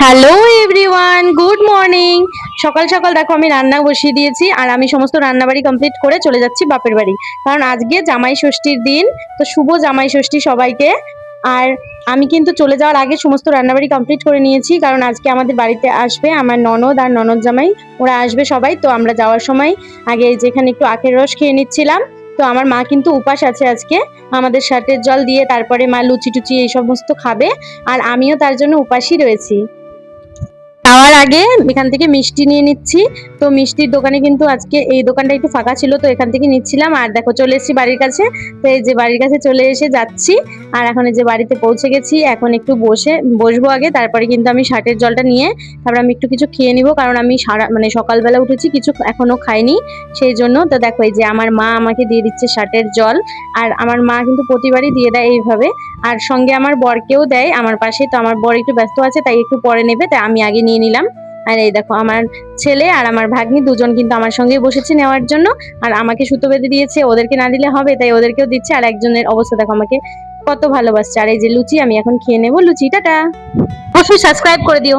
Hello everyone, good morning. সকাল সকাল দেখো আমি রান্না বসিয়ে দিয়েছি, আর আমি সমস্ত রান্নাবাড়ি কমপ্লিট করে চলে যাচ্ছি বাপের বাড়ি। কারণ আজকে জামাই ষষ্ঠীর দিন, তো শুভ জামাই ষষ্ঠী সবাইকে। আর আমি কিন্তু চলে যাওয়ার আগে সমস্ত রান্নাবাড়ি কমপ্লিট করে নিয়েছি, কারণ আজকে আমাদের বাড়িতে আসবে আমার ননদ আর ননদ জামাই, ওরা আসবে সবাই। তো আমরা যাওয়ার সময় আগে যেখানে একটু আখের রস খেয়ে নিচ্ছিলাম। তো আমার মা কিন্তু উপাস আছে আজকে, আমাদের সাটের জল দিয়ে তারপরে মা লুচি টুচি এই সমস্ত খাবে, আর আমিও তার জন্য উপাসই রয়েছি। যাওয়ার আগে এখান থেকে মিষ্টি নিয়ে নিচ্ছি। তো মিষ্টির দোকানে কিন্তু আজকে এই দোকানটা একটু ফাঁকা ছিল, তো এখান থেকে নিচ্ছিলাম। আর দেখো চলে এসেছি বাড়ির কাছে। তো এই যে বাড়ির কাছে চলে এসে যাচ্ছি, আর এখন এই যে বাড়িতে পৌঁছে গেছি। এখন একটু বসবো আগে, তারপরে কিন্তু আমি শার্টের জলটা নিয়ে তারপর আমি একটু কিছু খেয়ে নিব, কারণ আমি সকালবেলা উঠেছি, কিছু এখনো খাইনি সেই জন্য। তো দেখো এই যে আমার মা আমাকে দিয়ে দিচ্ছে শার্টের জল, আর আমার মা কিন্তু প্রতিবারই দিয়ে দেয় এইভাবে। আর সঙ্গে আমার বরকেও দেয় আমার পাশে। তো আমার বর একটু ব্যস্ত আছে, তাই একটু পরে নেবে, তাই আমি আগে নিয়ে নিলাম। আর এই দেখো আমার ছেলে আর আমার ভাগ্নি দুজন কিন্তু আমার সঙ্গেই বসেছে নেওয়ার জন্য। আর আমাকে সুতো বেঁধে দিয়েছে, ওদেরকে না দিলে হবে, তাই ওদেরকেও দিচ্ছে। আর একজনের অবস্থা দেখো আমাকে কত ভালোবাসছে। আর এই যে লুচি আমি এখন খেয়ে নেবো, লুচি টাটা। অবশ্যই সাবস্ক্রাইব করে দিও।